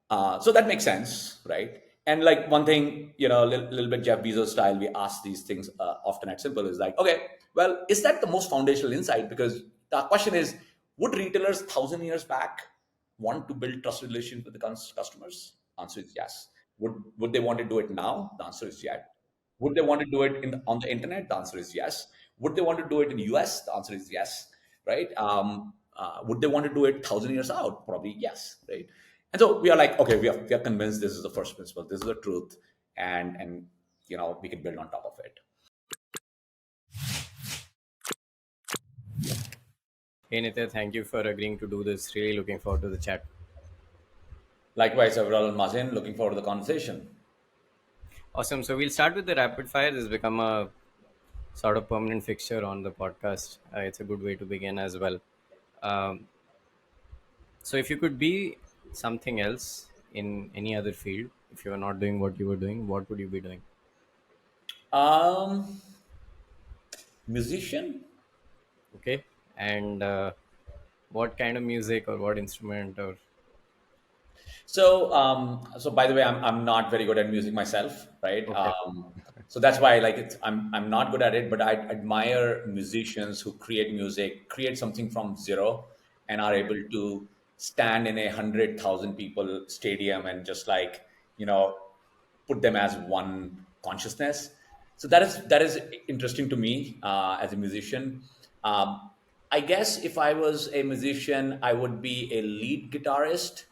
So that makes sense, right? And like one thing, little bit Jeff Bezos style, we ask these things often at Simple is like, okay, well, is that the most foundational insight? Because the question is, would retailers 1,000 years back want to build trusted relations with the customers? Answer is yes. Would they want to do it now? The answer is yes. Would they want to do it on the internet? The answer is yes. Would they want to do it in the US? The answer is yes, right? Would they want to do it 1,000 years out? Probably yes, right? And so we are like, okay, we are convinced this is the first principle, this is the truth, and we can build on top of it. Hey Nitya, thank you for agreeing to do this. Really looking forward to the chat. Likewise, Aviral and Mazin, looking forward to the conversation. Awesome. So we'll start with the rapid fire. This has become a sort of permanent fixture on the podcast. It's a good way to begin as well. Um, so if you could be something else in any other field, if you were not doing what you were doing, what would you be doing? Um, Musician. Okay. And what kind of music or what instrument or So by the way, I'm not very good at music myself, right? okay. So that's why like I'm not good at it, but I admire musicians who create music, create something from zero, and are able to stand in 100,000 people stadium and just like you know put them as one consciousness. So that is interesting to me as a musician. Um, I guess if I was a musician, I would be a lead guitarist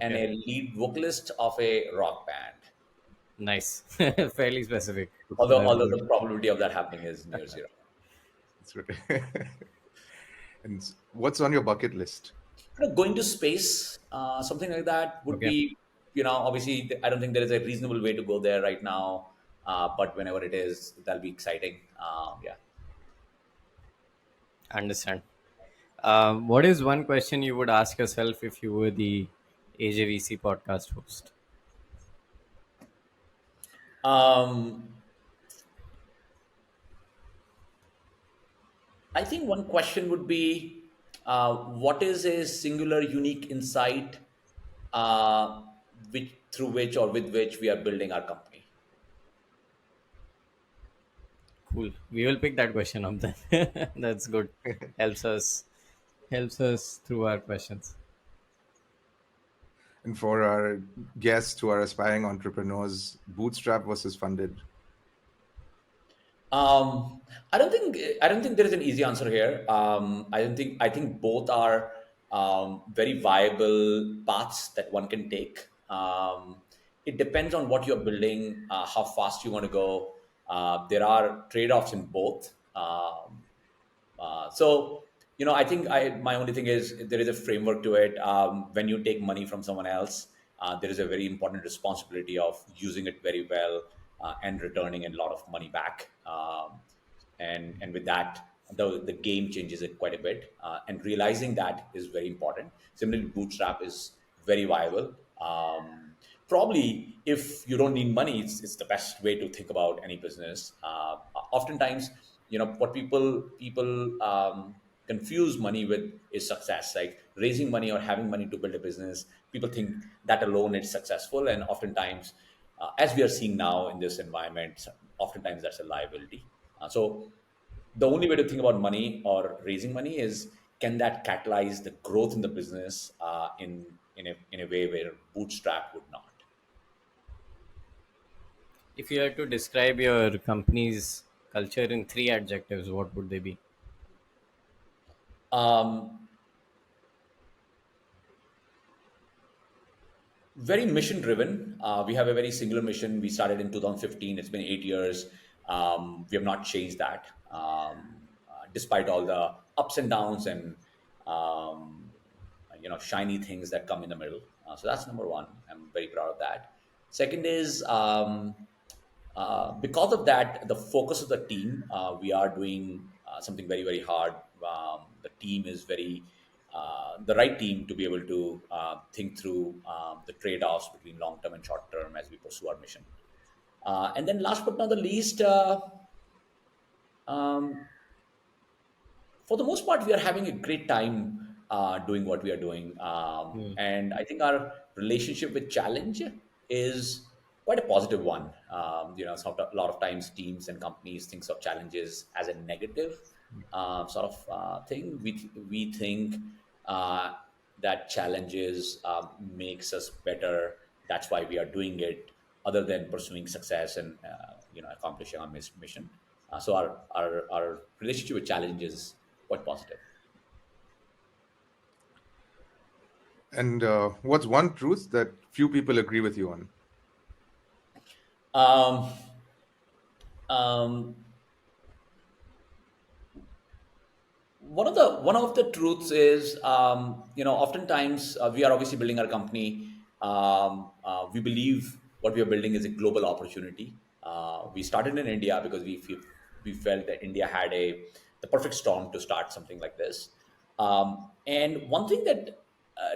and Okay. a lead vocalist of a rock band. Nice. Fairly specific. Although That's although good. the probability of that happening is near zero. That's good. And what's on your bucket list? Going to space, something like that would Okay. be, obviously, I don't think there is a reasonable way to go there right now. But whenever it is, that'll be exciting. Yeah. Understand. What is one question you would ask yourself if you were the AJVC podcast host? Um, I think one question would be, what is a singular, unique insight uh, through which or with which we are building our company? Cool. We will pick that question up then. That's good. Helps us through our questions. And for our guests who are aspiring entrepreneurs, bootstrap versus funded. Um, I don't think there is an easy answer here. I think both are very viable paths that one can take. It depends on what you're building, how fast you want to go. There are trade-offs in both. I think my only thing is there is a framework to it. When you take money from someone else, there is a very important responsibility of using it very well and returning a lot of money back. And with that, the game changes it quite a bit. And realizing that is very important. Similarly, bootstrap is very viable. Probably, if you don't need money, it's the best way to think about any business. Oftentimes, what people confuse money with is success. Like raising money or having money to build a business, people think that alone is successful, and oftentimes, as we are seeing now in this environment, oftentimes that's a liability. So the only way to think about money or raising money is, can that catalyze the growth in the business in a way where bootstrap would not. If you had to describe your company's culture in three adjectives, what would they be? um, Very mission driven. We have a very singular mission. We started in 2015. It's been 8 years. We have not changed that, despite all the ups and downs and shiny things that come in the middle. So that's number one. I'm very proud of that. Second is, because of that, the focus of the team, we are doing something very, very hard. The team is the right team to be able to think through the trade offs between long term and short term as we pursue our mission. And then, last but not the least, um, for the most part, we are having a great time doing what we are doing. Hmm. And I think our relationship with challenge is quite a positive one. A lot of times teams and companies thinks of challenges as a negative thing. We think uh, that challenges makes us better. That's why we are doing it, other than pursuing success and accomplishing our mission. So our relationship with challenge is quite positive. And what's one truth that few people agree with you on? Um, um, one of the truths is, oftentimes we are obviously building our company. We believe what we are building is a global opportunity. We started in India because we felt that India had the perfect storm to start something like this. And one thing that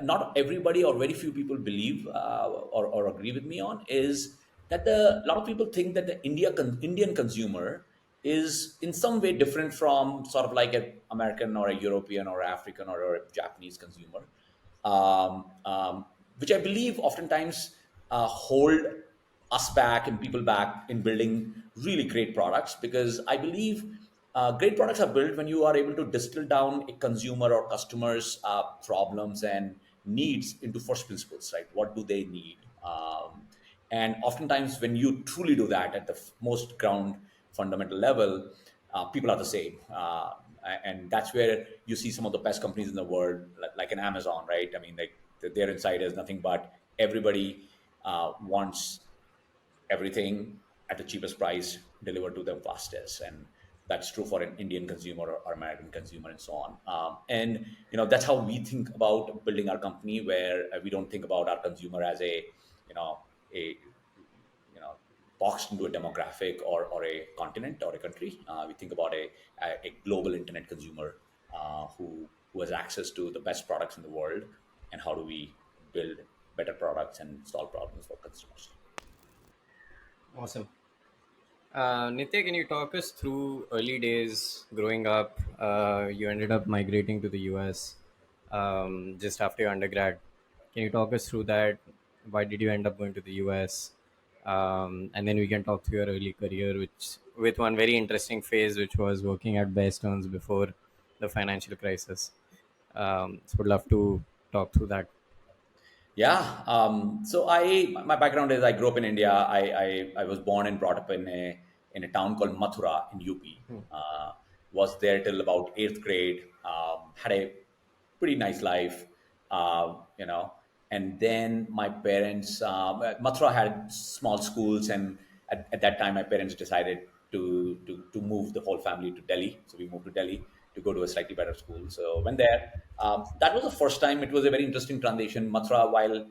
not everybody or very few people believe or agree with me on is that a lot of people think that the Indian consumer is in some way different from sort of like an American or a European or African or a Japanese consumer, which I believe oftentimes hold us back and people back in building really great products. Because I believe great products are built when you are able to distill down a consumer or customer's problems and needs into first principles, right? What do they need? And oftentimes, when you truly do that at the most ground fundamental level, people are the same. And that's where you see some of the best companies in the world, like an Amazon, right? I mean, like their inside is nothing but everybody wants everything at the cheapest price delivered to them fastest. And that's true for an Indian consumer or American consumer and so on. And that's how we think about building our company, where we don't think about our consumer as a boxed into a demographic or a continent or a country. We think about a global internet consumer who has access to the best products in the world, and how do we build better products and solve problems for consumers. Awesome. Nitya, can you talk us through early days growing up? You ended up migrating to the US just after your undergrad. Can you talk us through that? Why did you end up going to the US? And then we can talk through your early career, which with one very interesting phase, which was working at Stearns before the financial crisis. So would love to talk through that. Yeah. So my background is I grew up in India. I was born and brought up in a town called Mathura in UP. Was there till about eighth grade. Had a pretty nice life, you know. And then my parents, Mathura had small schools, and at that time, my parents decided to move the whole family to Delhi. So we moved to Delhi to go to a slightly better school. So when there, that was the first time. It was a very interesting transition. Mathura, while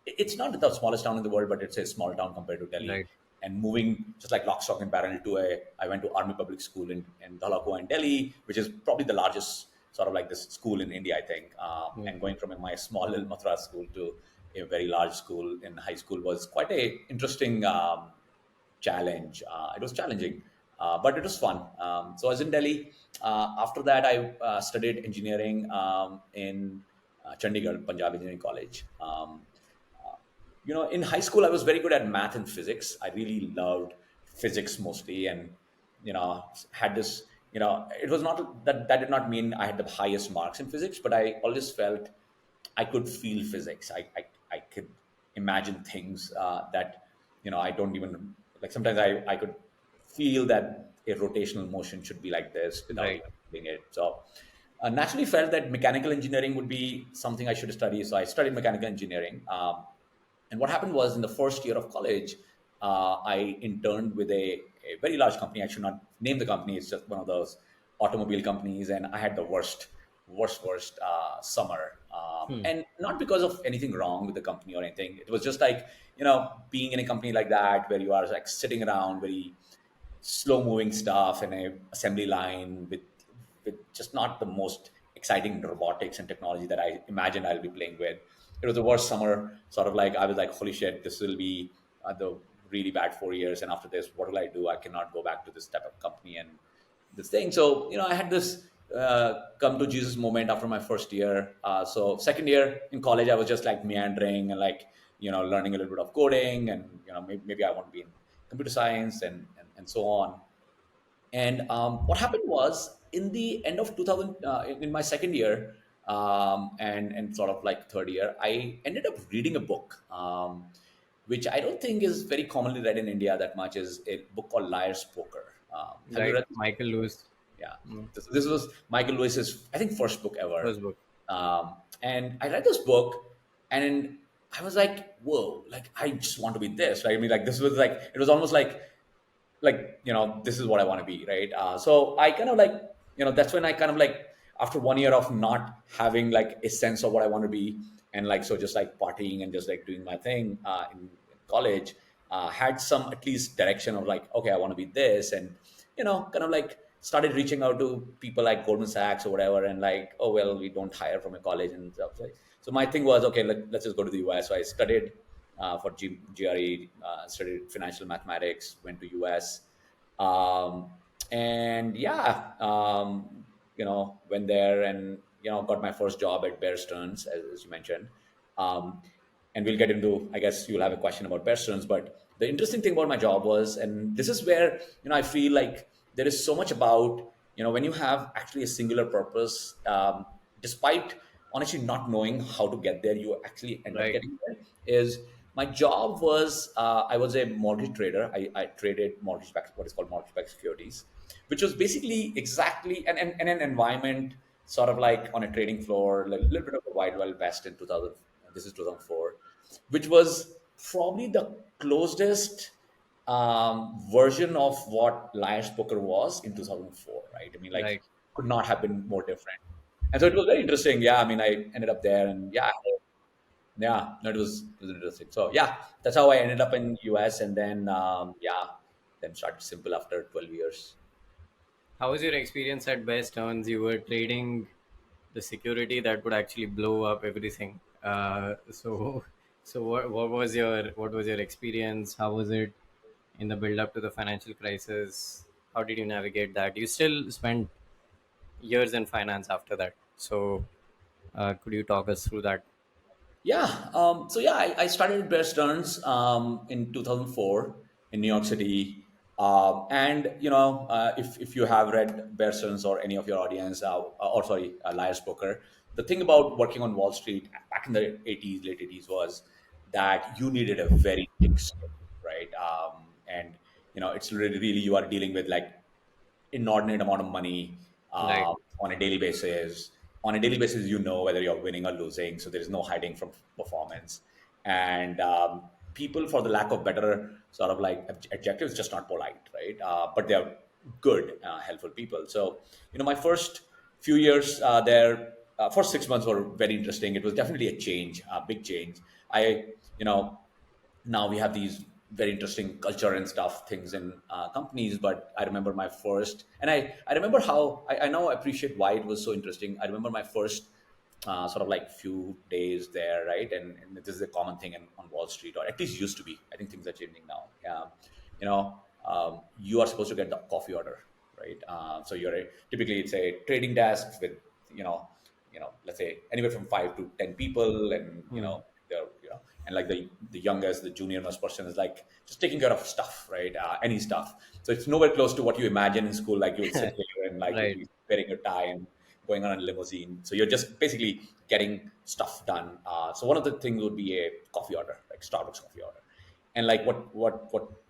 it's not the smallest town in the world, but it's a small town compared to Delhi. Right. And moving just like lock, stock, and barrel I went to Army Public School in Dhalakua in Delhi, which is probably the largest sort of like this school in India, I think. And going from my small little Mathura school to a very large school in high school was quite a interesting challenge. It was challenging, but it was fun. So I was in Delhi. After that, I studied engineering in Chandigarh, Punjab Engineering College. In high school, I was very good at math and physics. I really loved physics mostly, and had this. It was not that did not mean I had the highest marks in physics, but I always felt I could feel physics. I could imagine things that I don't even like. Sometimes I could feel that a rotational motion should be like this without Right. even feeling it. So naturally felt that mechanical engineering would be something I should study. So I studied mechanical engineering. And what happened was in the first year of college, I interned with a very large company. I should not name the company. It's just one of those automobile companies. And I had the worst summer. And not because of anything wrong with the company or anything. It was just like, being in a company like that where you are like sitting around very slow moving stuff in a assembly line with just not the most exciting robotics and technology that I imagined I'll be playing with. It was the worst summer. Sort of like I was like, holy shit, this will be the really bad 4 years. And after this, what will I do? I cannot go back to this type of company and this thing. So I had this come to Jesus moment after my first year. So second year in college, I was just like meandering and like, learning a little bit of coding, and, maybe I want to be in computer science, and so on. And what happened was, in the end of 2000, in my second year, and sort of like third year, I ended up reading a book, which I don't think is very commonly read in India that much, is a book called Liar's Poker. Have you Right, read this? Michael Lewis. Yeah. Mm. This was Michael Lewis's, I think, first book ever. First book. And I read this book, and I was like, whoa, like, I just want to be this, right? I mean, like, this was like, it was almost like, this is what I want to be, right? So I kind of like, that's when I kind of like, after 1 year of not having like a sense of what I want to be, and like, so just like partying and just like doing my thing in college, had some at least direction of like, okay, I want to be this. And kind of like started reaching out to people like Goldman Sachs or whatever, and like, oh well, we don't hire from a college and stuff. So my thing was, okay, let's just go to the US. So I studied for GRE, studied financial mathematics, went to US, um, and yeah, went there, and got my first job at Bear Stearns, as you mentioned. Um, and we'll get into, I guess you'll have a question about Bear Stearns, but the interesting thing about my job was, and this is where I feel like there is so much about, when you have actually a singular purpose, despite honestly not knowing how to get there, you actually end up Right, getting there. Is my job was, I was a mortgage trader. I traded mortgage back, what is called mortgage backed securities, which was basically exactly and an environment sort of like on a trading floor, a little bit of a wild wild west in 2000. This is 2004, which was probably the closest version of what Liar's Poker was in 2004, right? I mean, like, right. could not have been more different. And so it was very interesting. Yeah, I mean, I ended up there, and yeah, yeah, no, it was interesting. So yeah, that's how I ended up in US, and then yeah, then started Simple after 12 years. How was your experience at Best Turns? You were trading the security that would actually blow up everything. So what was your experience? How was it in the build up to the financial crisis? How did you navigate that? You still spent years in finance after that. So could you talk us through that? Yeah. So yeah, I started at Bear Stearns in 2004 in New York City. And if you have read Bear Stearns, or any of your audience, or sorry, Liar's Poker, the thing about working on Wall Street back in the 80s, late 80s, was that you needed a very thick skin, right? And it's really you are dealing with like inordinate amount of money Right, on a daily basis. On a daily basis, whether you're winning or losing, so there is no hiding from performance. And people, for the lack of better sort of like adjectives, just not polite, right? But they're good, helpful people. So my first few years there, first 6 months were very interesting. It was definitely a change, a big change. I you know Now we have these very interesting culture and stuff things in companies, but I remember my first, and I remember how I now appreciate why it was so interesting. I remember my first sort of like few days there, right? And this is a common thing on Wall Street, or at least used to be. I think things are changing now. You are supposed to get the coffee order, right? So typically it's a trading desk with you know let's say anywhere from 5 to 10 people, and they're and like the youngest, the junior most person is like just taking care of stuff, right? Any stuff. So it's nowhere close to what you imagine in school. Like you'll sit there and like you'll right, be wearing a tie and going on a limousine. So you're just basically getting stuff done. So one of the things would be a coffee order, like Starbucks coffee order. And like what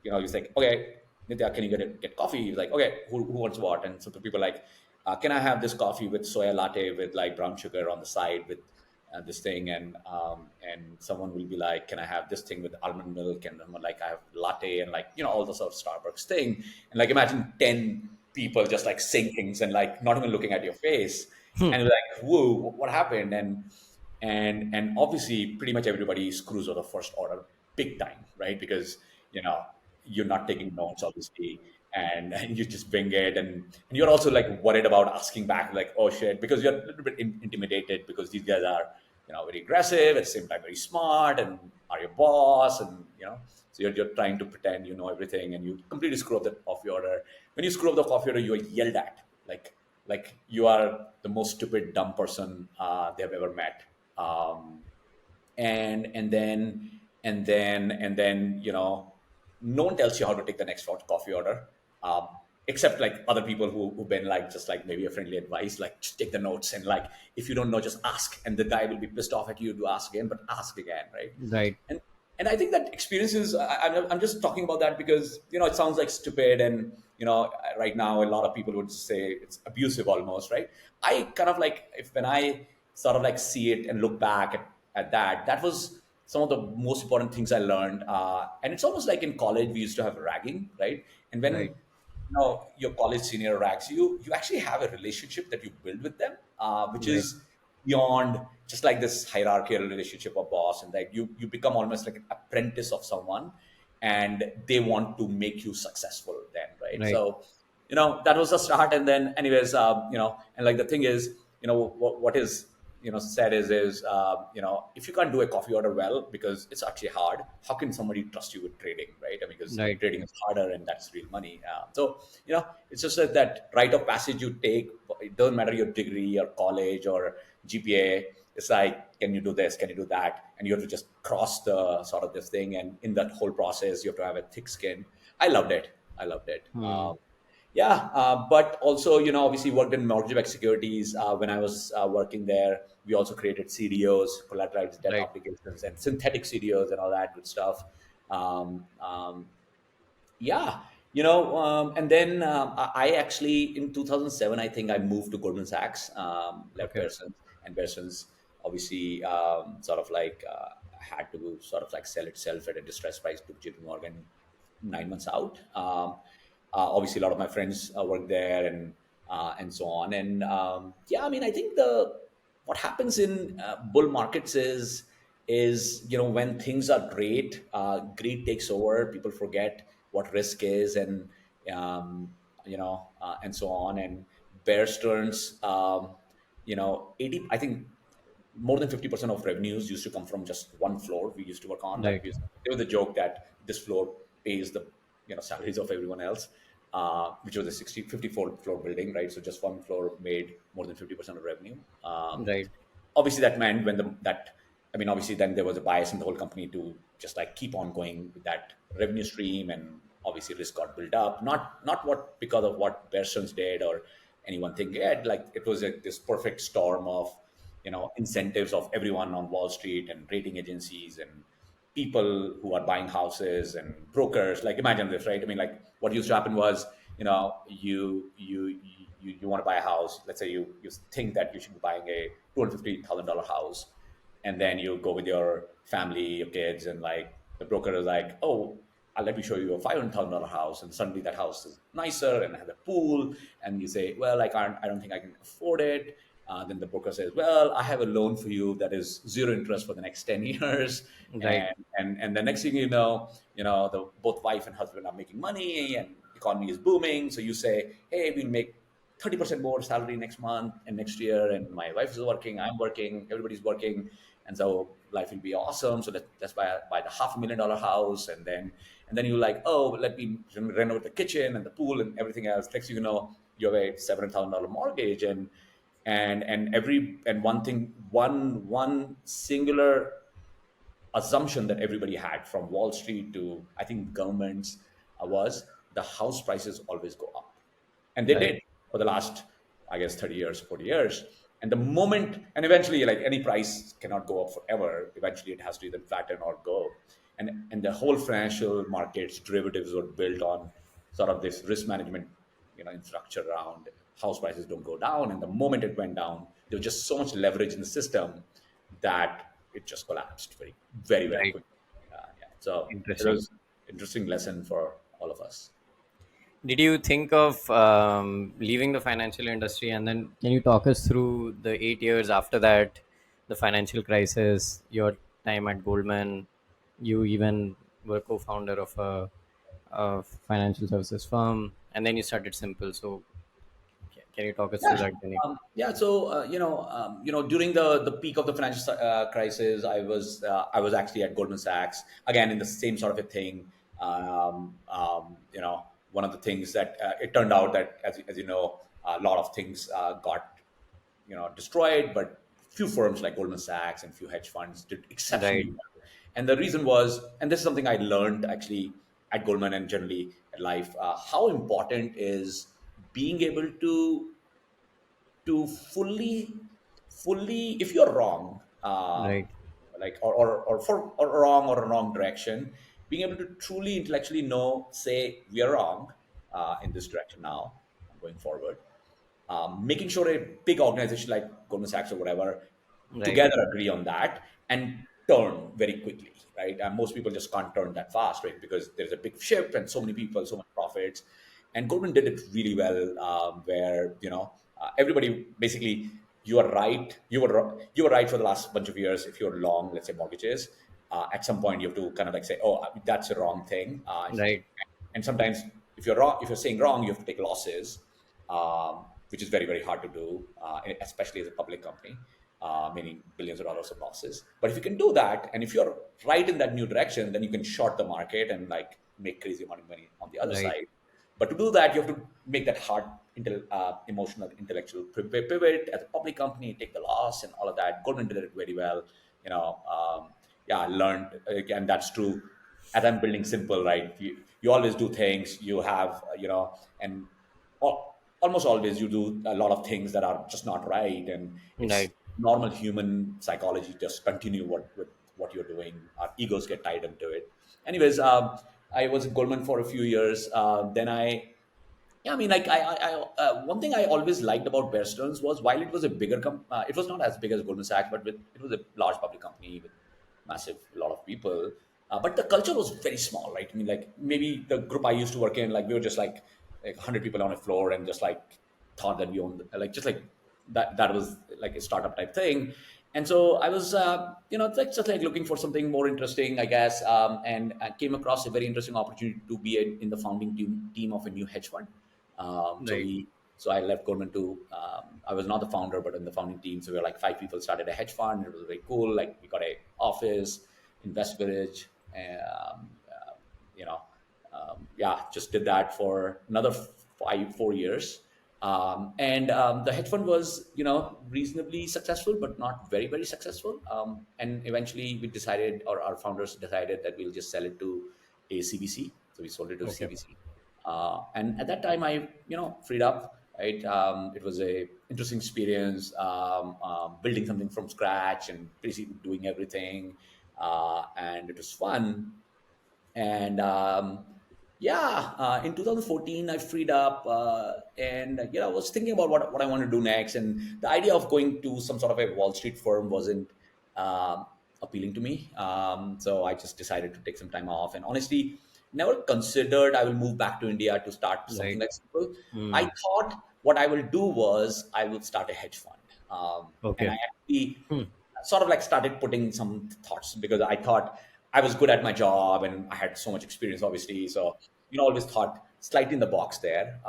he's like, okay, Nitya, can you get coffee? He's like, okay, who wants what? And so the people are like, can I have this coffee with soya latte with like brown sugar on the side with this thing? And someone will be like, can I have this thing with almond milk? And I'm like, I have latte, and like all the sort of Starbucks thing. And like imagine 10 people just like saying things and like not even looking at your face, and you're like, whoa, what happened? And obviously pretty much everybody screws with the first order big time, right? Because you know you're not taking notes, obviously, and you just bring it, and you're also like worried about asking back, like, oh shit, because you're a little bit intimidated, because these guys are very aggressive, at the same time very smart, and are your boss, and so you're trying to pretend you know everything, and you completely screw up the coffee order. When you screw up the coffee order, you are yelled at, like like you are the most stupid, dumb person they have ever met. Um, and then no one tells you how to take the next coffee order, um, except like other people who've been like just like maybe a friendly advice, like just take the notes, and like if you don't know, just ask, and the guy will be pissed off at you to ask again, but ask again, right? Right. And I think that experience is, I'm just talking about that because it sounds like stupid, and right now a lot of people would say it's abusive almost, right? I kind of like, if when I sort of like see it and look back at that was some of the most important things I learned, and it's almost like in college we used to have ragging, right? And when Right. your college senior rags you actually have a relationship that you build with them, which Right. is beyond just like this hierarchical relationship of boss, and like you become almost like an apprentice of someone, and they want to make you successful then, right? Right. So that was the start. And then anyways, and like the thing is, what is said is if you can't do a coffee order well, because it's actually hard, how can somebody trust you with trading, right? I mean, because Right. trading is harder and that's real money. So it's just that rite of passage you take. It doesn't matter your degree or college or GPA. It's like, can you do this, can you do that, and you have to just cross the sort of this thing, and in that whole process you have to have a thick skin. I loved it. Hmm. Yeah, but also, obviously worked in mortgage-backed securities. When I was working there, we also created CDOs, collateralized debt Right. obligations, and synthetic CDOs and all that good stuff. Yeah, and then I actually in 2007, I think I moved to Goldman Sachs, left Okay. Pearsons, and Pearsons obviously sort of like had to sort of like sell itself at a distressed price to JP Morgan 9 months out. Obviously, a lot of my friends work there, and so on. And yeah, I mean, I think the what happens in bull markets is when things are great, greed takes over. People forget what risk is, and so on. And bear stearns, 80, I think more than 50% of revenues used to come from just one floor we used to work on. Like Right. there was a joke that this floor pays the salaries of everyone else, which was a 54 floor building, right? So just one floor made more than 50% of revenue. Right. Obviously that meant obviously then there was a bias in the whole company to just like keep on going with that revenue stream, and obviously risk got built up, not what because of what Bearsons did or any one thing. Yeah, like it was this perfect storm of incentives of everyone on Wall Street and rating agencies and people who are buying houses and brokers. Like imagine this, right? I mean, like what used to happen was, you want to buy a house. Let's say you think that you should be buying a $250,000 house, and then you go with your family, your kids, and like the broker is like, oh, let me show you a $500,000 house, and suddenly that house is nicer and has a pool, and you say, well, I don't think I can afford it. Then the broker says, well, I have a loan for you that is zero interest for the next 10 years. Right. And the next thing the both wife and husband are making money and economy is booming. So you say, hey, we'll make 30% more salary next month and next year. And my wife is working, I'm working, everybody's working. And so life will be awesome. So let's buy the $500,000 house. And then you're like, oh, let me renovate the kitchen and the pool and everything else. Next thing you know, you have a $700,000 mortgage, and one singular assumption that everybody had from Wall Street to I think governments was the house prices always go up, and they Right. did for the last, I guess, 30 years, 40 years. And the moment, and eventually, like any price cannot go up forever. Eventually, it has to either flatten or go. And the whole financial markets derivatives were built on sort of this risk management, infrastructure around house prices don't go down. And the moment it went down, there was just so much leverage in the system that it just collapsed very, very, very Right. quickly. Yeah. So it Interesting. was interesting lesson for all of us. Did you think of leaving the financial industry, and then can you talk us through the 8 years after that, the financial crisis, your time at Goldman? You even were co-founder of a financial services firm, and then you started Simple. So can you talk us through Yeah, that journey? yeah. So during the peak of the financial crisis, I was actually at Goldman Sachs again in the same sort of a thing. One of the things that it turned out that, as you know, a lot of things got destroyed, but few firms like Goldman Sachs and few hedge funds did Right. exceptionally well. And the reason was, and this is something I learned actually at Goldman and generally at life, how important is being able to fully, if you're wrong, Right. like or wrong or a wrong direction, being able to truly intellectually know, say we are wrong in this direction now going forward, making sure a big organization like Goldman Sachs or whatever Right. together agree on that and turn very quickly, right? And most people just can't turn that fast, right? Because there's a big ship and so many people, so much profits. And Goldman did it really well, where everybody basically, you are right, you were right for the last bunch of years. If you're long, let's say mortgages, at some point you have to kind of like say, oh, that's a wrong thing. Right. And sometimes if you're wrong, if you're saying wrong, you have to take losses, which is very very hard to do, especially as a public company, meaning billions of dollars of losses. But if you can do that, and if you're right in that new direction, then you can short the market and like make crazy amount of money on the other Right. side. But to do that, you have to make that hard emotional intellectual pivot as a public company, take the loss and all of that. Goldman did it very well. Yeah, I learned, and that's true as I'm building Simple, right? You always do things, you have, and almost always you do a lot of things that are just not right. And it's Right. normal human psychology, just continue what you're doing. Our egos get tied into it. Anyways, I was at Goldman for a few years. Then yeah, I mean, like one thing I always liked about Bear Stearns was, while it was a it was not as big as Goldman Sachs, but it was a large public company with massive, a lot of people. But the culture was very small, right? I mean, like maybe the group I used to work in, like we were just like 100 people on a floor and just like thought that we owned, like just like that was like a startup type thing. And so I was, like, just like looking for something more interesting, I guess, and I came across a very interesting opportunity to be in the founding team of a new hedge fund. So Right. I left Goldman to, I was not the founder, but in the founding team. So we were like five people, started a hedge fund. It was very cool. Like we got a office, Invest Village, you know, yeah, just did that for another 4 years. And the hedge fund was, reasonably successful, but not very, very successful. And eventually we decided, or our founders decided, that we'll just sell it to a CVC. So we sold it to Okay. CVC. And at that time, I, freed up. Right, it was a interesting experience, building something from scratch and basically doing everything, and it was fun. And yeah, in 2014 I freed up, and I was thinking about what I want to do next, and the idea of going to some sort of a Wall Street firm wasn't appealing to me. So I just decided to take some time off, and honestly never considered I will move back to India to start something Right. like Simple. I Hmm. thought what I will do was I will start a hedge fund, and I Okay. actually Hmm. sort of like started putting some thoughts, because I thought I was good at my job and I had so much experience, obviously. So, always thought slightly in the box there.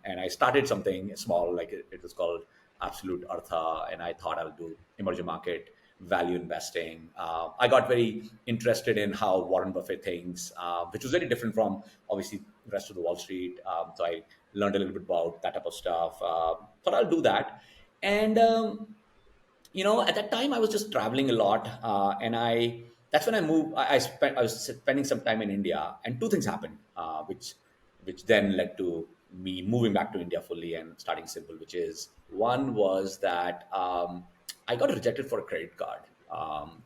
And I started something small, like it was called Absolute Artha. And I thought I would do emerging market value investing. I got very interested in how Warren Buffett thinks, which was very different from obviously the rest of the Wall Street. So I learned a little bit about that type of stuff. Thought I'll do that. And at that time I was just traveling a lot, and that's when I moved. I was spending some time in India, and two things happened, which then led to me moving back to India fully and starting Simple. Which is, one was that I got rejected for a credit card.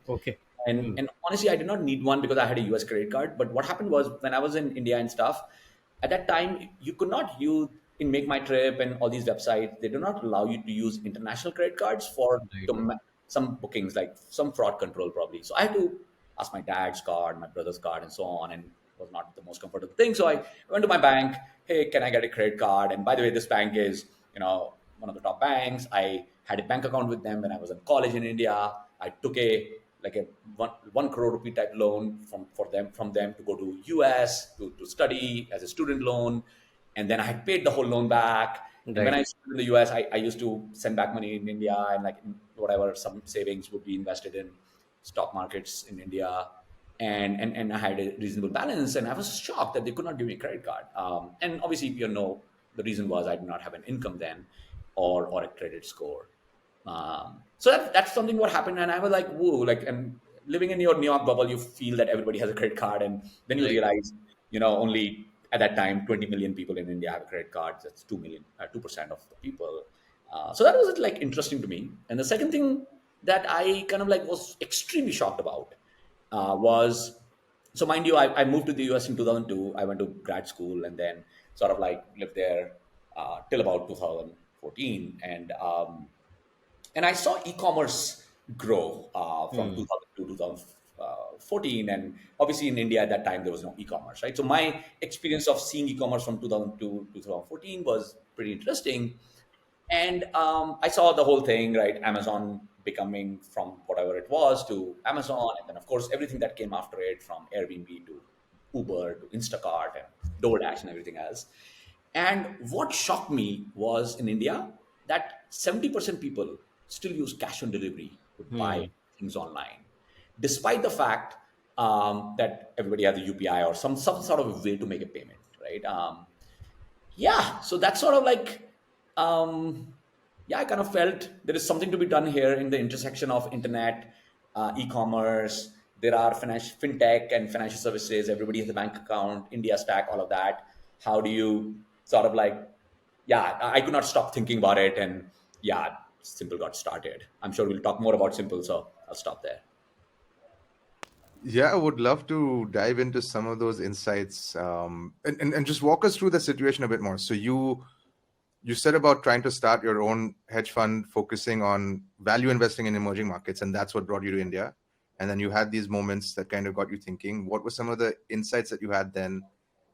Okay. and Hmm. and honestly, I did not need one because I had a US credit card. But what happened was, when I was in India and stuff, at that time you could not use, in Make My Trip and all these websites, they do not allow you to use international credit cards for Right. some bookings, like some fraud control probably. So I had to ask my dad's card, my brother's card, and so on, and it was not the most comfortable thing. So I went to my bank. Hey, can I get a credit card? And by the way, this bank is, one of the top banks. I had a bank account with them when I was in college in India. I took a 1 crore rupee type loan from them to go to US to study as a student loan. And then I had paid the whole loan back. And when Right. I was in the US, I used to send back money in India, and like whatever, some savings would be invested in stock markets in India. And I had a reasonable balance, and I was shocked that they could not give me a credit card. And obviously, The reason was I did not have an income then, or a credit score. So that's something what happened, and I was like, whoa, like, and living in your New York bubble, you feel that everybody has a credit card, and then you Right. realize, only at that time 20 million people in India have a credit card. That's 2 million, 2% of the people. So that was like interesting to me. And the second thing that I kind of like was extremely shocked about was, so mind you, I moved to the US in 2002. I went to grad school and then sort of like lived there till about 2014. And I saw e-commerce grow from Hmm. 2002 to 2014. And obviously in India at that time, there was no e-commerce, right? So my experience of seeing e-commerce from 2002 to 2014 was pretty interesting. And I saw the whole thing, right? Amazon becoming from whatever it was to Amazon. And then, of course, everything that came after it, from Airbnb to Uber to Instacart and DoorDash and everything else. And what shocked me was in India that 70% people still use cash on delivery to buy Hmm. things online, despite the fact that everybody has a UPI or some sort of a way to make a payment, right? Yeah, so that's sort of like, um, yeah, I kind of felt there is something to be done here in the intersection of internet, e-commerce. There are fintech and financial services. Everybody has a bank account, India stack, all of that. How do you sort of like, yeah, I could not stop thinking about it. And yeah, Simple got started. I'm sure we'll talk more about Simple, so I'll stop there. Yeah, I would love to dive into some of those insights, and just walk us through the situation a bit more. So you said about trying to start your own hedge fund focusing on value investing in emerging markets, and that's what brought you to India. And then you had these moments that kind of got you thinking. What were some of the insights that you had then,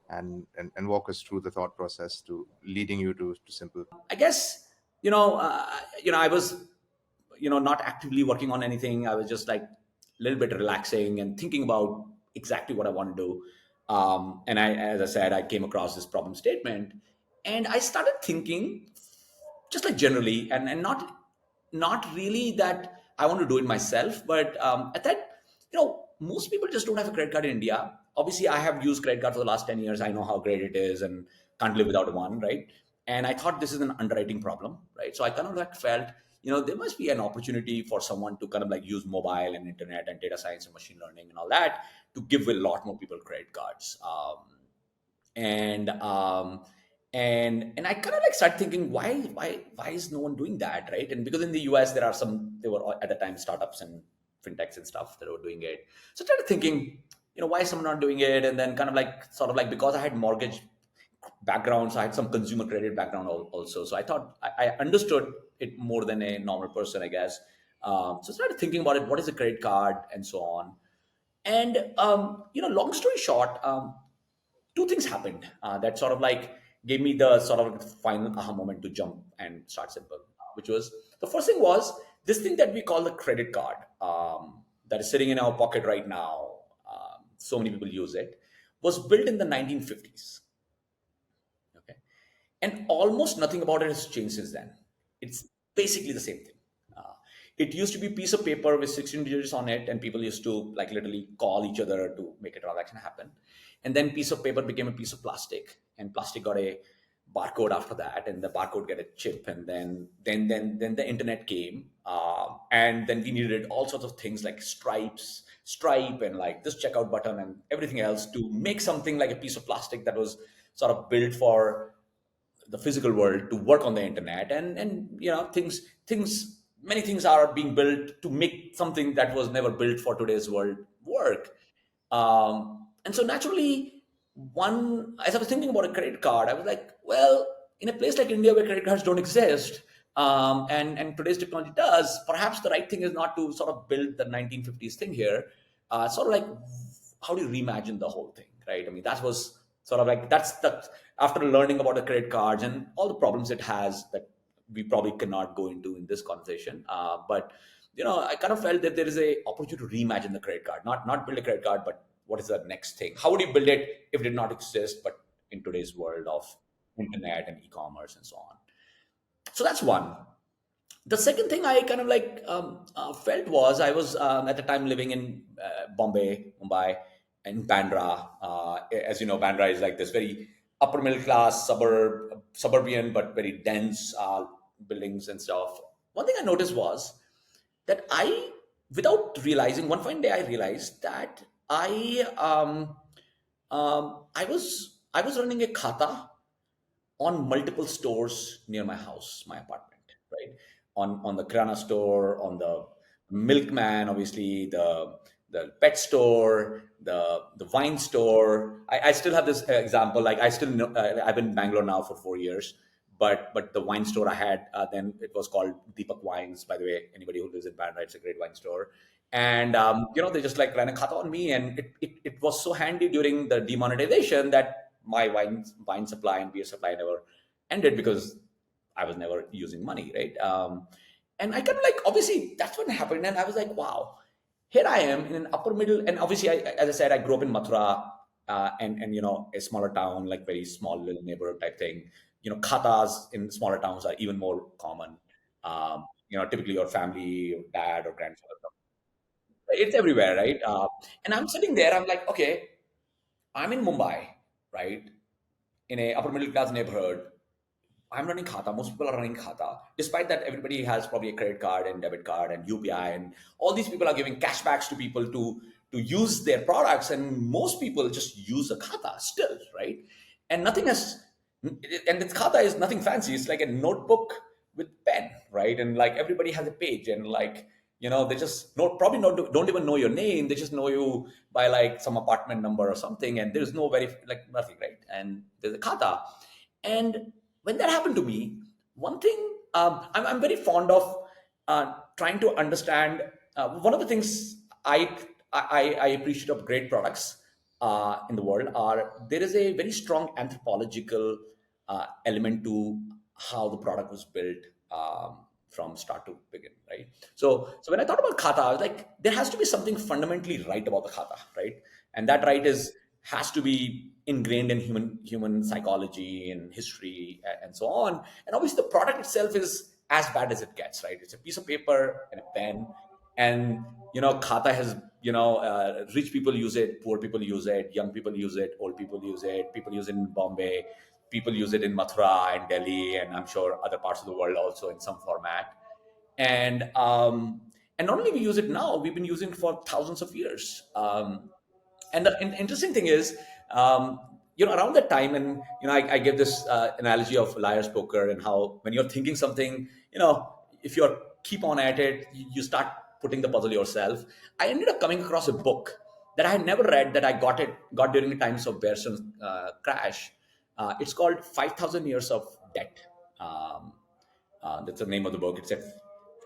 and walk us through the thought process to leading you to Simple. I guess, I was, not actively working on anything. I was just like a little bit relaxing and thinking about exactly what I want to do. And as I said, I came across this problem statement, and I started thinking, just like generally, and not really that I want to do it myself, but at that, most people just don't have a credit card in India. Obviously, I have used credit card for the last 10 years. I know how great it is and can't live without one, right? And I thought this is an underwriting problem, right? So I kind of like felt, there must be an opportunity for someone to kind of like use mobile and internet and data science and machine learning and all that to give a lot more people credit cards. And and I kind of like start thinking, why is no one doing that, right? And because in the US there were at the time startups and fintechs and stuff that were doing it. So I started thinking, why is someone not doing it? And then kind of like sort of like, because I had mortgage background, so I had some consumer credit background also. So I thought I understood it more than a normal person, I guess. So I started thinking about it. What is a credit card and so on. And long story short, two things happened that sort of like gave me the sort of final aha moment to jump and start Simple, which was, the first thing was this thing that we call the credit card, that is sitting in our pocket right now. So many people use it. Was built in the 1950s. Okay, and almost nothing about it has changed since then. It's basically the same thing. Uh, it used to be a piece of paper with 16 digits on it, and people used to like literally call each other to make a transaction happen. And then piece of paper became a piece of plastic, and plastic got a barcode after that, and the barcode got a chip, and then the internet came, and then we needed all sorts of things like Stripe, and like this checkout button and everything else to make something like a piece of plastic that was sort of built for the physical world to work on the internet. And things many things are being built to make something that was never built for today's world work. And so naturally, one as I was thinking about a credit card, I was like, well, in a place like India where credit cards don't exist, and today's technology does, perhaps the right thing is not to sort of build the 1950s thing here. Sort of like, how do you reimagine the whole thing, right? I mean, that was sort of like, that's the after learning about the credit cards and all the problems it has that we probably cannot go into in this conversation. But I kind of felt that there is a opportunity to reimagine the credit card, not build a credit card, but what is the next thing? How would you build it if it did not exist, but in today's world of internet and e-commerce and so on? So that's one. The second thing I kind of like felt was, I was at the time living in Mumbai, and Bandra. As you know, Bandra is like this very upper middle class suburban but very dense buildings and stuff. One thing I noticed was that without realizing, one fine day I realized that I was running a khata on multiple stores near my house, my apartment, right? On the kirana store, on the milkman, obviously the pet store, the wine store. I still have this example. Like I still know, I've been in Bangalore now for 4 years, but the wine store I had then, it was called Deepak Wines. By the way, anybody who lives in Bandra, it's a great wine store. And they just like ran a khata on me, and it was so handy during the demonetization that my wine supply and beer supply never ended because I was never using money, right? And I kind of like, obviously that's what happened, and I was like, wow, here I am in an upper middle, and obviously, as I said, I grew up in Mathura, and a smaller town, like very small little neighborhood type thing. Khatas in smaller towns are even more common. Typically your family, your dad or grandfather, it's everywhere, right? And I'm sitting there, I'm like, okay, I'm in Mumbai, right? In a upper middle class neighborhood. I'm running Khata. Most people are running Khata. Despite that, everybody has probably a credit card and debit card and UPI, and all these people are giving cashbacks to people to use their products, and most people just use a Khata still, right? And nothing has, and this Khata is nothing fancy. It's like a notebook with pen, right? And like everybody has a page, and like they just probably don't even know your name. They just know you by like some apartment number or something, and there's no very like nothing, right? And there's a Khata, and when that happened to me, one thing I'm very fond of trying to understand. One of the things I appreciate of great products in the world are there is a very strong anthropological element to how the product was built from start to begin, right? So when I thought about Khata, I was like, there has to be something fundamentally right about the Khata, right? And that right has to be ingrained in human psychology and history and so on. And obviously, the product itself is as bad as it gets, right? It's a piece of paper and a pen, and Khata has rich people use it, poor people use it, young people use it, old people use it, people use it in Bombay, people use it in Mathura and Delhi, and I'm sure other parts of the world also in some format. And not only we use it now, we've been using it for thousands of years. And the interesting thing is, around that time, and I give this analogy of liar's poker, and how when you're thinking something, if you're keep on at it, you start putting the puzzle yourself. I ended up coming across a book that I had never read, that I got during the times of Bear Stearns crash. It's called 5,000 Years of Debt. Um, that's the name of the book. It's a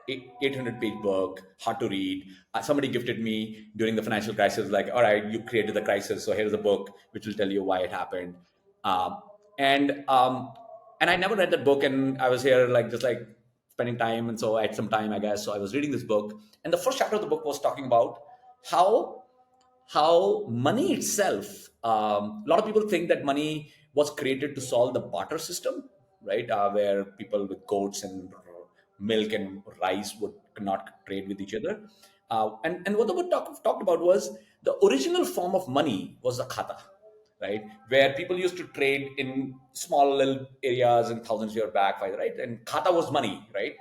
800-page book, hard to read. Somebody gifted me during the financial crisis, like, all right, you created the crisis, so here's a book which will tell you why it happened. Um, and um, and I never read that book, and I was here like just like spending time, and so I had some time, I guess. So I was reading this book, and the first chapter of the book was talking about how money itself. A lot of people think that money was created to solve the barter system, right? Where people with goats and milk and rice would not trade with each other. And what the book talked about was the original form of money was the khata, right? Where people used to trade in small little areas and thousands of years back, right? And khata was money, right?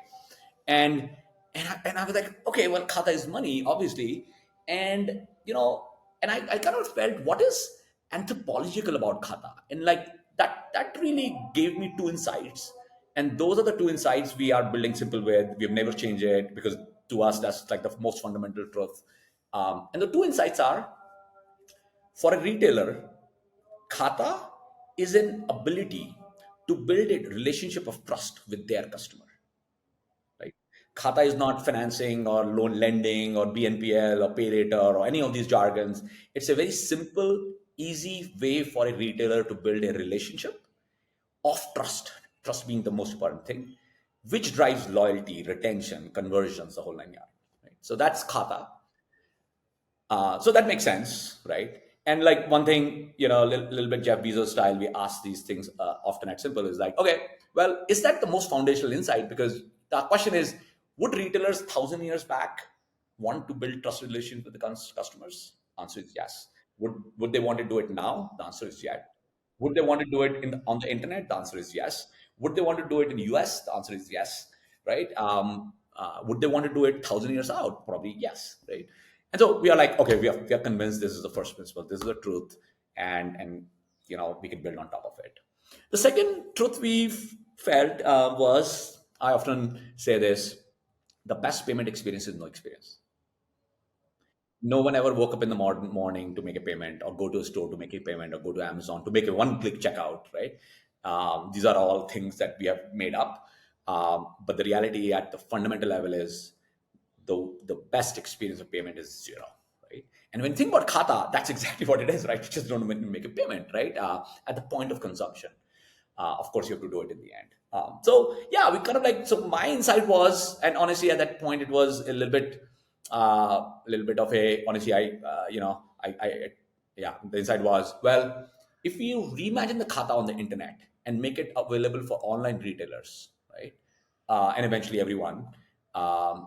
And and I was like, okay, well, khata is money, obviously, and and I kind of felt, what is anthropological about khata, and like that really gave me two insights, and those are the two insights we are building Simple with. We have never changed it, because to us that's like the most fundamental truth. And the two insights are, for a retailer, khata is an ability to build a relationship of trust with their customer, right? Khata is not financing or loan lending or BNPL or pay later or any of these jargons. It's a very simple, easy way for a retailer to build a relationship of trust. Trust being the most important thing, which drives loyalty, retention, conversions, the whole nine yards. Right? So that's Khata. So that makes sense, right? And like one thing, little bit Jeff Bezos style, we ask these things often at Simple, is like, okay, well, is that the most foundational insight? Because the question is, would retailers 1,000 years back want to build trust relations with the customers? Answer is yes. Would they want to do it now? The answer is yes. Would they want to do it on the internet? The answer is yes. Would they want to do it in US? The answer is yes, right? Would they want to do it 1,000 years out? Probably yes, right? And so we are like, okay, we are convinced this is the first principle, this is the truth, and we can build on top of it. The second truth we felt was, I often say this: the best payment experience is no experience. No one ever woke up in the morning to make a payment, or go to a store to make a payment, or go to Amazon to make a one-click checkout, right? These are all things that we have made up. But the reality at the fundamental level is the best experience of payment is zero, right? And when you think about Khata, that's exactly what it is, right? You just don't make a payment, right? At the point of consumption. Of course, you have to do it in the end. So yeah, we kind of like, so my insight was, and honestly, at that point, it was a little bit of a, honestly, yeah, the insight was, well, if we reimagine the Khata on the internet and make it available for online retailers, right? And eventually everyone,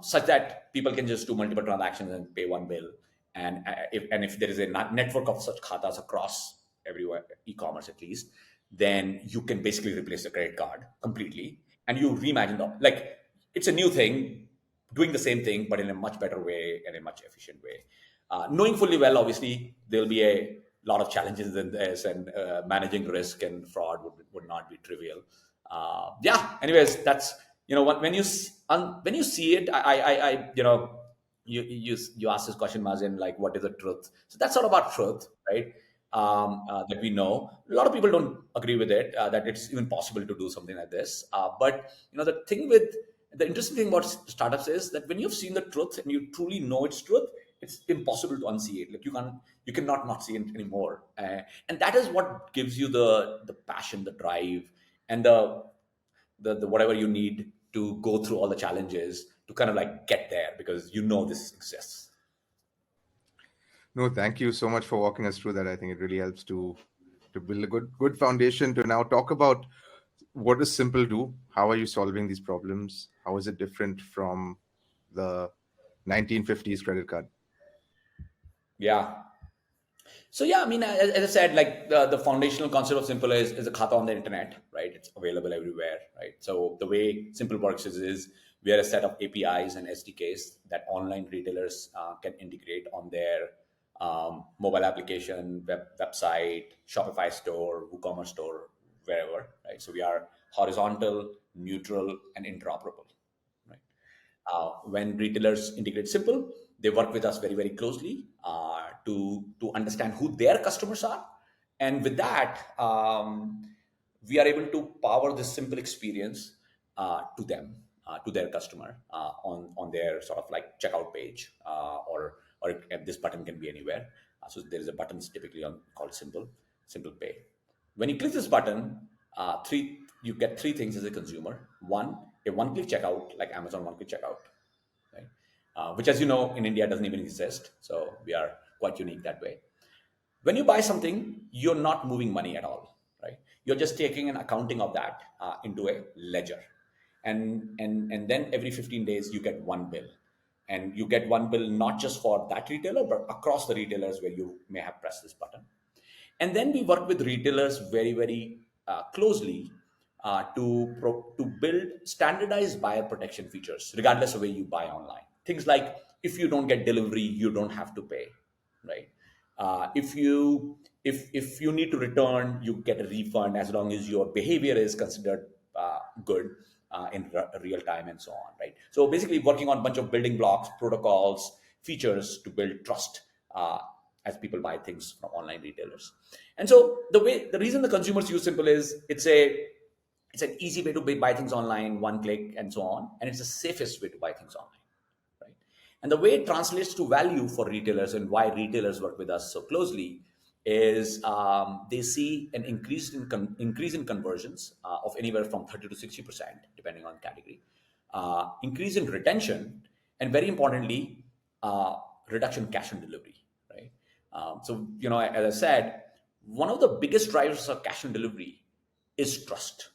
such that people can just do multiple transactions and pay one bill. And if there is a network of such khatas across everywhere, e-commerce at least, then you can basically replace the credit card completely, and you reimagine like it's a new thing, doing the same thing but in a much better way and a much efficient way. Knowing fully well, obviously, there'll be a lot of challenges in this, and managing risk and fraud would not be trivial. Yeah. Anyways, that's when you see it, you ask this question, Mazin, like, what is the truth? So that's all about truth, right? That we know. A lot of people don't agree with it, that it's even possible to do something like this. But the interesting thing about startups is that when you've seen the truth and you truly know it's truth, it's impossible to unsee it. Like you cannot not see it anymore. And that is what gives you the passion, the drive, and the whatever you need to go through all the challenges to kind of like get there, because this exists. No, thank you so much for walking us through that. I think it really helps to build a good foundation to now talk about what does Simpl do? How are you solving these problems? How is it different from the 1950s credit card? Yeah. So yeah, I mean, as I said, like the foundational concept of Simpl is a Khata on the internet, right? It's available everywhere, right? So the way Simpl works is we are a set of APIs and SDKs that online retailers can integrate on their mobile application, website, Shopify store, WooCommerce store, wherever, right? So we are horizontal, neutral, and interoperable, right? When retailers integrate Simpl, they work with us very, very closely to understand who their customers are, and with that, we are able to power this simple experience to them, to their customer, on their sort of like checkout page, or this button can be anywhere. So there is a button typically called Simpl Pay. When you click this button, you get three things as a consumer. One, a one-click checkout, like Amazon one-click checkout, right? Which, as you know, in India doesn't even exist. So we are quite unique that way. When you buy something, you're not moving money at all, right? You're just taking an accounting of that into a ledger, and then every 15 days you get one bill, and you get one bill not just for that retailer but across the retailers where you may have pressed this button. And then we work with retailers very, very closely to build standardized buyer protection features, regardless of where you buy online. Things like, if you don't get delivery, you don't have to pay, right? If you need to return, you get a refund as long as your behavior is considered good in real time, and so on, right? So basically, working on a bunch of building blocks, protocols, features to build trust as people buy things from online retailers. And so the reason the consumers use Simpl is it's an easy way to buy things online, one click, and so on, and it's the safest way to buy things online, right? And the way it translates to value for retailers, and why retailers work with us so closely, is they see an increase in conversions of anywhere from 30 to 60%, depending on category, increase in retention, and very importantly, reduction in cash on delivery, right? So, as I said, one of the biggest drivers of cash on delivery is trust,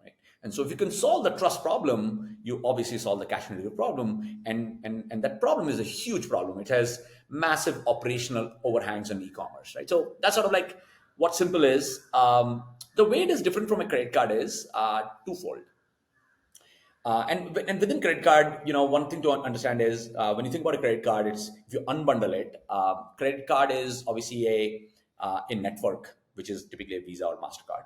right? And so if you can solve the trust problem, you obviously solve the cash on delivery problem, and that problem is a huge problem. It has massive operational overhangs on e-commerce, right? So that's sort of like what Simple is, the way it is different from a credit card is twofold. And within credit card, one thing to understand is when you think about a credit card, it's if you unbundle it, credit card is obviously a network, which is typically a Visa or Mastercard.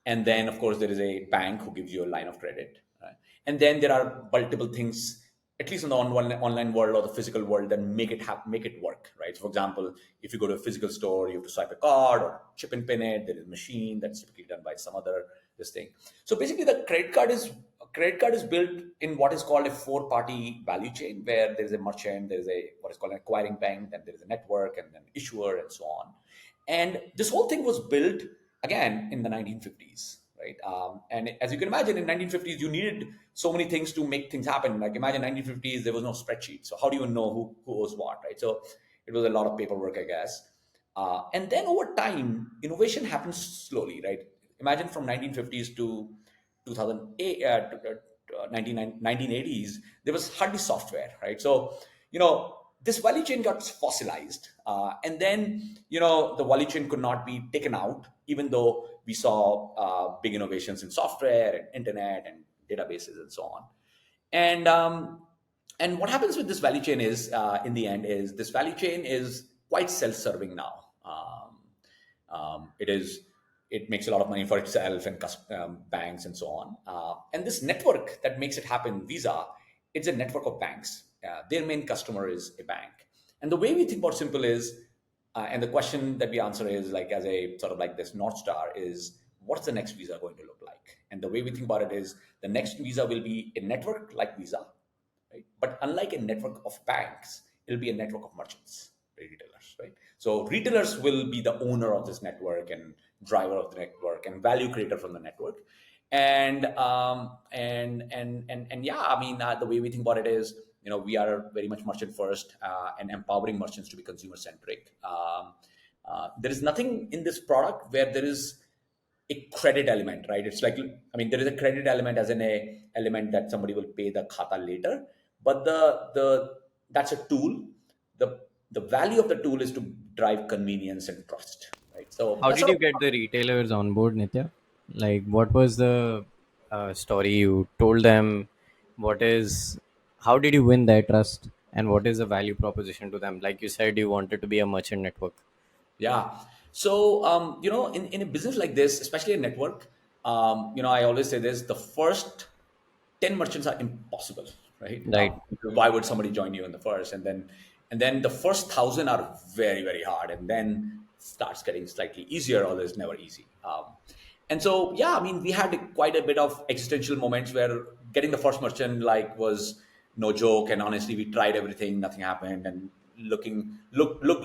And then, of course, there is a bank who gives you a line of credit. Right? And then there are multiple things, at least in the online world or the physical world, that make it work. Right. So for example, if you go to a physical store, you have to swipe a card or chip and pin it. There is a machine that's typically done by some other this thing. So basically, the credit card is built in what is called a four-party value chain, where there is a merchant, there is a what is called an acquiring bank, then there is a network, and then issuer, and so on. And this whole thing was built again in the 1950s, right? And as you can imagine, in 1950s, you needed so many things to make things happen. Like imagine 1950s, there was no spreadsheet. So how do you know who owes what, right? So it was a lot of paperwork, I guess. And then over time, innovation happens slowly, right? Imagine from 1950s to 2008, 1980s, there was hardly software, right? So, this value chain got fossilized. And then, the value chain could not be taken out, even though we saw big innovations in software and internet and databases and so on. And what happens with this value chain is, in the end, is this value chain is quite self-serving now. It makes a lot of money for itself and banks and so on. And this network that makes it happen, Visa, it's a network of banks. Their main customer is a bank. And the way we think about Simple is, and the question that we answer is like as a sort of like this North Star is, what's the next Visa going to look like? And the way we think about it is the next Visa will be a network like Visa, right? But unlike a network of banks, it'll be a network of merchants, retailers, right? So retailers will be the owner of this network and driver of the network and value creator from the network. And yeah, I mean, the way we think about it is, we are very much merchant first and empowering merchants to be consumer centric. There is nothing in this product where there is a credit element, right? It's like, I mean, there is a credit element as in a element that somebody will pay the khata later, but that's a tool. The value of the tool is to drive convenience and trust, right? So How that's did sort you of, get the retailers on board, Nitya? Like, what was the story you told them? What is, how did you win their trust? And what is the value proposition to them? Like you said, you wanted to be a merchant network. yeah. So, in a business like this, especially a network, I always say this, the first 10 merchants are impossible, right? Right. Why would somebody join you in the first? And then the first 1,000 are very, very hard. And then starts getting slightly easier, although it's never easy. And so, yeah, I mean, we had quite a bit of existential moments where getting the first merchant was no joke. And honestly, we tried everything, nothing happened. And look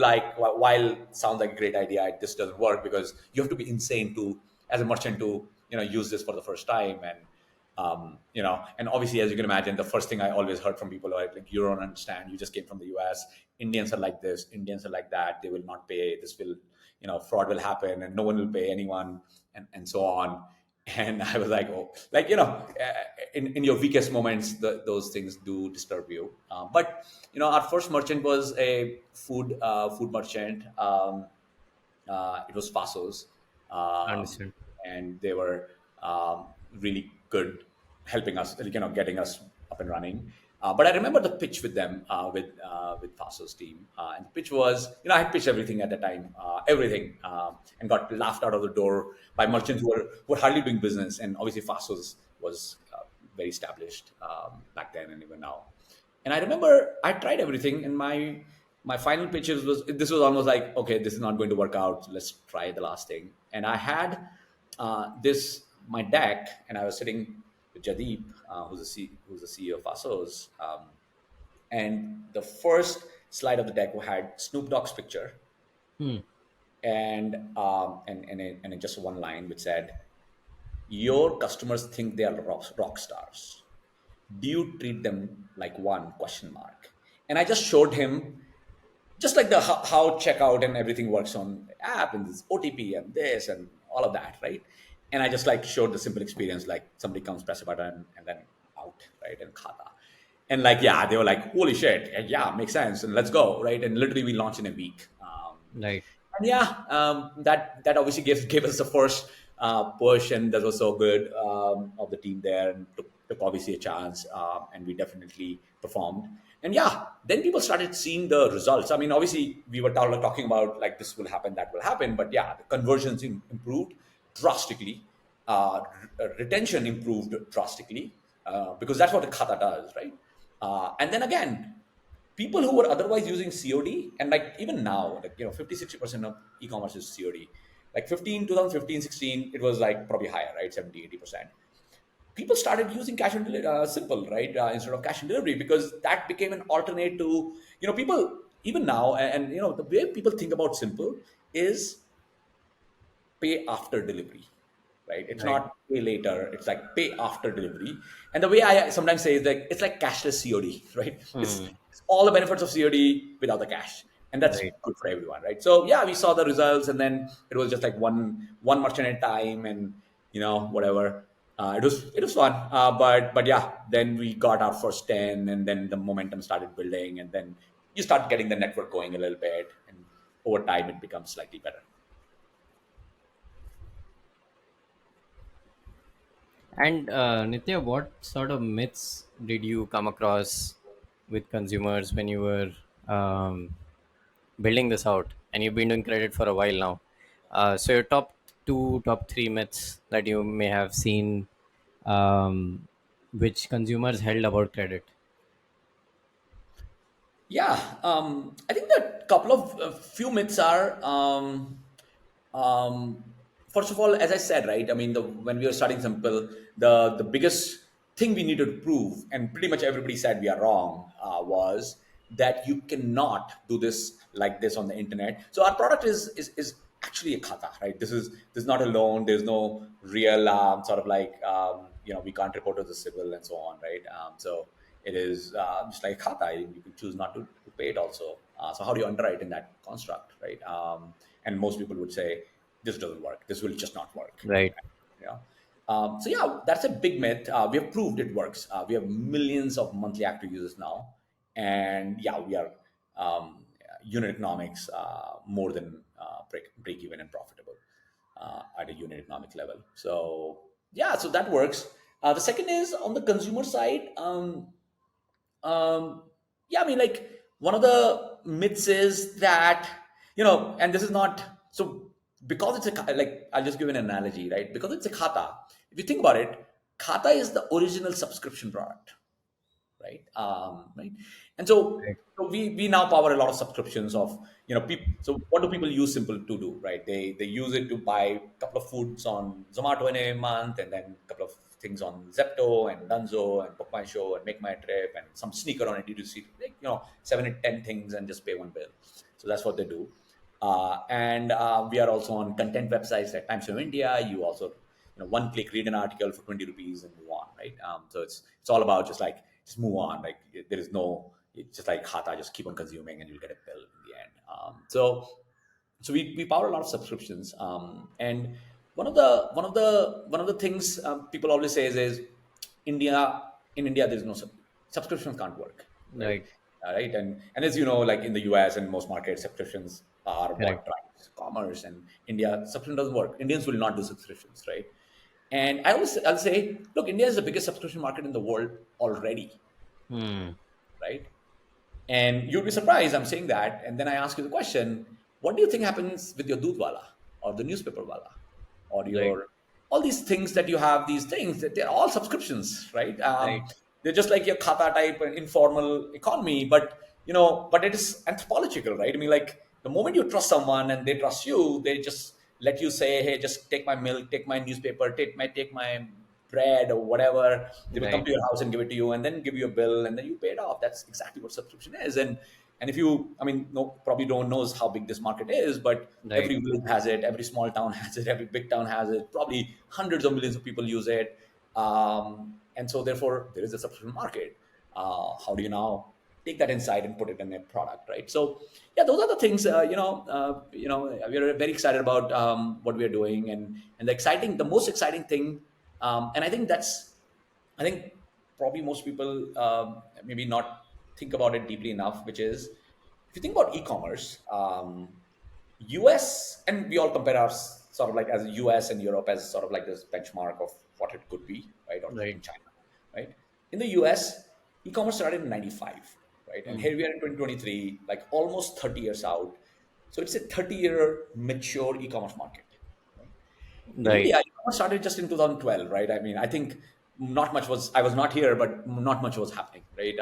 like, while it sounds like a great idea, it just doesn't work because you have to be insane to, as a merchant, to use this for the first time. And obviously, as you can imagine, the first thing I always heard from people are like, you don't understand, you just came from the US, Indians are like this, Indians are like that, they will not pay, this will, fraud will happen and no one will pay anyone, and so on. And I was like, oh, like, in your weakest moments, those things do disturb you. But our first merchant was a food merchant. It was Fasos, Understood. and they were really good helping us, getting us up and running. But I remember the pitch with them, with Fasos team, and the pitch was, I had pitched everything at the time, everything, and got laughed out of the door by merchants who were hardly doing business. And obviously, Fasos was very established back then and even now. And I remember I tried everything, and my final pitches was, this was almost like, okay, this is not going to work out. So let's try the last thing. And I had this my deck, and I was sitting with Jadeep, who's the CEO of Fasos, and the first slide of the deck had Snoop Dogg's picture, and just one line which said, "Your customers think they are rock stars. Do you treat them like one?" question mark. And I just showed him just like the how checkout and everything works on app and this OTP and this and all of that, right? And I just like showed the simple experience, like somebody comes, press a button, and then out, right? And Khata. And like, yeah, they were like, holy shit, yeah, makes sense, and let's go, right? And literally we launched in a week. Right. And yeah, that obviously gave us the first push, and that was so good of the team there, and took obviously a chance, and we definitely performed. And yeah, then people started seeing the results. I mean, obviously we were talking about like this will happen, that will happen, but yeah, the conversions improved drastically, retention improved drastically, because that's what the Khata does, right? And then again, people who were otherwise using COD, and like even now, like 50-60% of e-commerce is COD. Like 2015, 16, it was like probably higher, right? 70-80%. People started using cash on simple, right? Instead of cash on delivery, because that became an alternate to, people even now, and the way people think about simple is pay after delivery, right? It's Right. not pay later, it's like pay after delivery. And the way I sometimes say is like it's like cashless COD, right? Hmm. It's all the benefits of COD without the cash, and that's Right. good for everyone, right? So yeah, we saw the results, and then it was just like one merchant at a time, and whatever. It was fun, but yeah, then we got our first 10, and then the momentum started building, and then you start getting the network going a little bit, and over time it becomes slightly better. And Nitya, what sort of myths did you come across with consumers when you were building this out? And you've been doing credit for a while now. So your top two, top three myths that you may have seen, which consumers held about credit. Yeah, I think that couple of few myths are, um, first of all, as I said, right? I mean, when we were starting Simple, the biggest thing we needed to prove, and pretty much everybody said we are wrong, was that you cannot do this like this on the internet. So our product is actually a khata, right? This is not a loan. There's no real sort of like we can't report to the civil and so on, right? So it is just like khata. You can choose not to pay it also. So how do you underwrite in that construct, right? And most people would say this doesn't work. This will just not work. Right. Yeah. So yeah, that's a big myth. We have proved it works. We have millions of monthly active users now, and yeah, we are unit economics more than break even and profitable at a unit economic level. So yeah, so that works. The second is on the consumer side. Um, yeah, I mean, like one of the myths is that and this is not so because it's like I'll just give an analogy, right? Because it's a khata. If you think about it, khata is the original subscription product, right? Right. And so, Right. so we now power a lot of subscriptions of people. So what do people use Simple to do, right? They use it to buy a couple of foods on Zomato in a month, and then a couple of things on Zepto and Dunzo and Book My Show and Make My Trip and some sneaker on a D2C, like 7 and 10 things, and just pay one bill. So that's what they do. And we are also on content websites like Times of India. You also one click read an article for 20 rupees and move on, right? So it's all about just move on. Like there is no, it's just like Khata, just keep on consuming and you'll get a bill in the end. So we power a lot of subscriptions. And one of the things people always say is India in India there's no subscriptions can't work, right? Right. Right. And as you know, like in the US and most markets, subscriptions are what Correct. drives commerce. And India subscription doesn't work. Indians will not do subscriptions, right? And I'll say, look, India is the biggest subscription market in the world already, Hmm. right? And you'd be surprised I'm saying that. And then I ask you the question, what do you think happens with your Dudwala or the newspaper wala or Right. your all these things that you have, these things that they're all subscriptions, right? Right. They're just like your Khata type informal economy, but it is anthropological, right? I mean, like the moment you trust someone and they trust you, they just let you say, hey, just take my milk, take my newspaper, take my bread or whatever. They will come Right. to your house and give it to you, and then give you a bill, and then you pay it off. That's exactly what subscription is. And if you, I mean, no, probably don't knows how big this market is, but Right. every village has it, every small town has it, every big town has it. Probably hundreds of millions of people use it, and so therefore there is a subscription market. How do you now take that insight and put it in a product, right? So yeah, those are the things. We are very excited about what we are doing, and the most exciting thing, and I think probably most people maybe not think about it deeply enough, which is if you think about e-commerce, US, and we all compare our sort of like as US and Europe as sort of like this benchmark of what it could be, right? Or Right. in China, right? In the US, e-commerce started in 95, right? And Mm. here we are in 2023, like almost 30 years out. So it's a 30-year mature e-commerce market, right? In Right. India, e-commerce started just in 2012, right? I mean, I think not much was, I was not here, but not much was happening, right?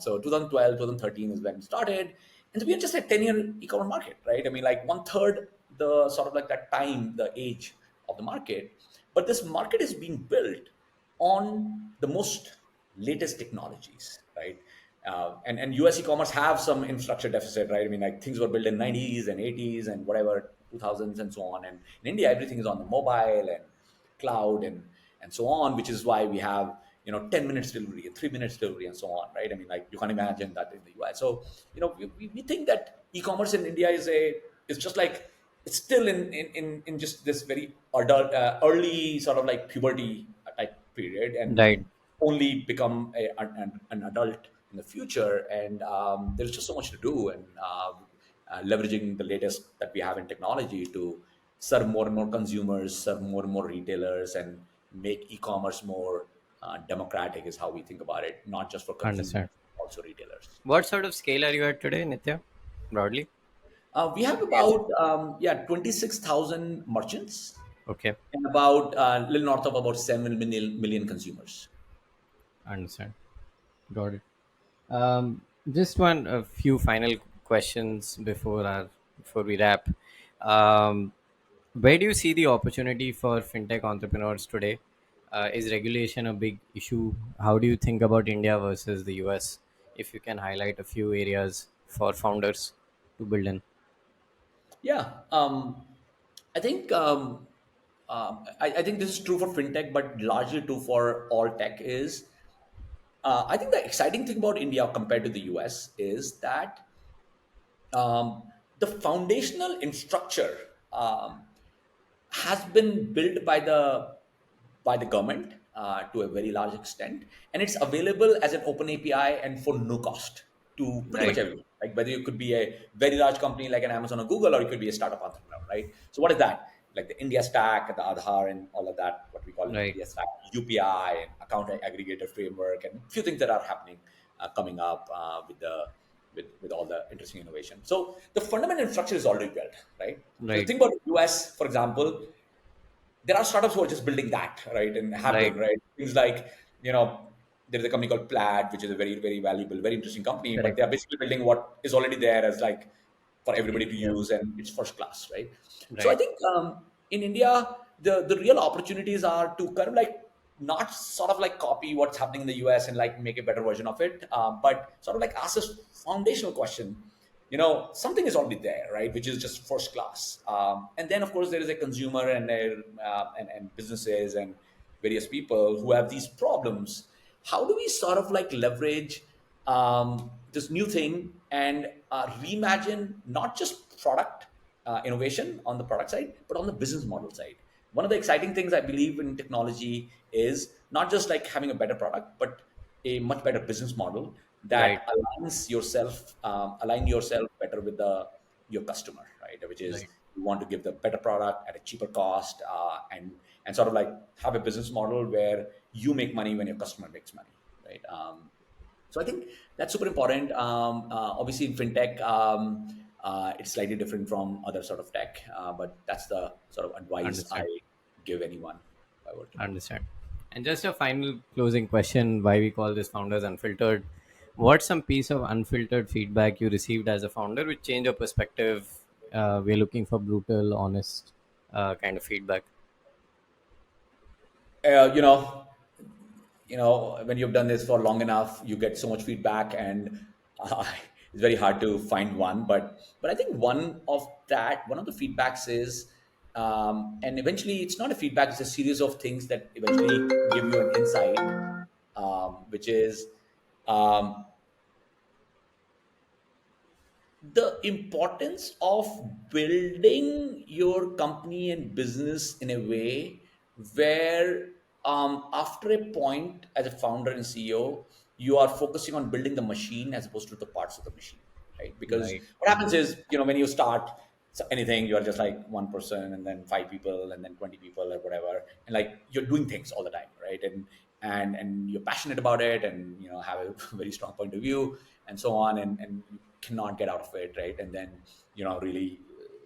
So 2012, 2013 is when it started. And so we are just a 10-year e-commerce market, right? I mean, like one third the sort of like that time, the age of the market. But this market is being built on the most latest technologies, right? And US e-commerce have some infrastructure deficit, right? I mean, like things were built in 90s and 80s and whatever 2000s and so on. And in India, everything is on the mobile and cloud and so on, which is why we have 10 minutes delivery and 3 minutes delivery and so on, right? I mean, like you can't imagine that in the US. So we think that e-commerce in India is just like it's still in just this very adult early sort of like puberty type period, and Right. only become an adult in the future. And there's just so much to do, and leveraging the latest that we have in technology to serve more and more consumers, serve more and more retailers, and make e-commerce more democratic is how we think about it, not just for consumers, Understand. also retailers. What sort of scale are you at today, Nitya? Broadly. We have about 26,000 merchants Okay. and about a little north of about 7 million consumers. Understand. Got it. Just a few final questions before we wrap. Um, where do you see the opportunity for fintech entrepreneurs today? Is regulation a big issue? How do you think about India versus the US? If you can highlight a few areas for founders to build in. Yeah, I think I think this is true for fintech, but largely true for all tech. Is I think the exciting thing about India compared to the US is that um, the foundational infrastructure has been built by the government to a very large extent, and it's available as an open API and for no cost to pretty much Right. everyone. Like whether you could be a very large company like an Amazon or Google, or you could be a startup entrepreneur, right? So what is that? Like the India stack, the Aadhaar, and all of that, what we call Right. India stack, UPI, and account aggregator framework, and a few things that are happening coming up with all the interesting innovation. So the fundamental infrastructure is already built, right? So Right. think about the US, for example. There are startups who are just building that, right, and have Right. been, right. Things like, there's a company called Plaid, which is a very, very valuable, very interesting company, but Correct. they are basically building what is already there as like for everybody to Yeah. use, and it's first class, right? So I Right. think in India, the real opportunities are to kind of like not sort of like copy what's happening in the US and like make a better version of it, but sort of like ask this foundational question. Something is already there, right, which is just first class. And then of course there is a consumer and businesses and various people who have these problems. How do we sort of like leverage this new thing and reimagine not just product innovation on the product side, but on the business model side? One of the exciting things I believe in technology is not just like having a better product, but a much better business model Right. that align yourself better with your customer, right? Which is, Right. you want to give the better product at a cheaper cost, and sort of like have a business model where you make money when your customer makes money, right? So I think that's super important. Obviously, in fintech, it's slightly different from other sort of tech, but that's the sort of advice I Understand. give anyone if I were to. Understand. And just a final closing question, why we call this Founders Unfiltered. What's some piece of unfiltered feedback you received as a founder which changed your perspective? We're looking for brutal, honest kind of feedback. Uh, you know, when you've done this for long enough, you get so much feedback, and uh, it's very hard to find one. But I think one of the feedbacks is, and eventually it's not a feedback, it's a series of things that eventually give you an insight, which is, um, the importance of building your company and business in a way where, after a point as a founder and CEO, you are focusing on building the machine as opposed to the parts of the machine, right? Because Right. what happens is, when you start, so anything, you're just like one person and then five people and then 20 people or whatever, and like you're doing things all the time, right? And you're passionate about it, and have a very strong point of view and so on, and you cannot get out of it, right? And then really,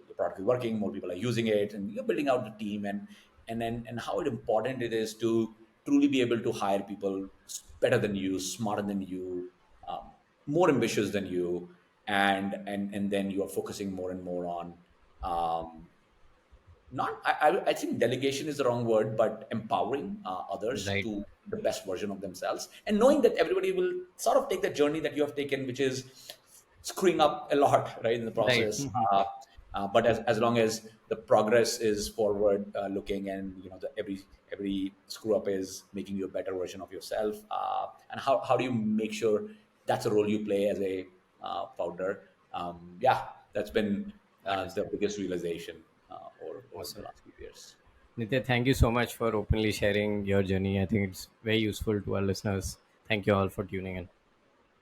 the product is working, more people are using it, and you're building out the team, and how important it is to truly be able to hire people better than you, smarter than you, um, more ambitious than you, and then you are focusing more and more on, um, not I think delegation is the wrong word, but empowering others Right. to the best version of themselves, and knowing that everybody will sort of take the journey that you have taken, which is screwing up a lot, right, in the Right. process. But as long as the progress is forward looking, and every screw up is making you a better version of yourself, and how do you make sure that's a role you play as a founder? Yeah, that's been the Understood. biggest realization over the Awesome. last few years. Nitya, thank you so much for openly sharing your journey. I think it's very useful to our listeners. Thank you all for tuning in.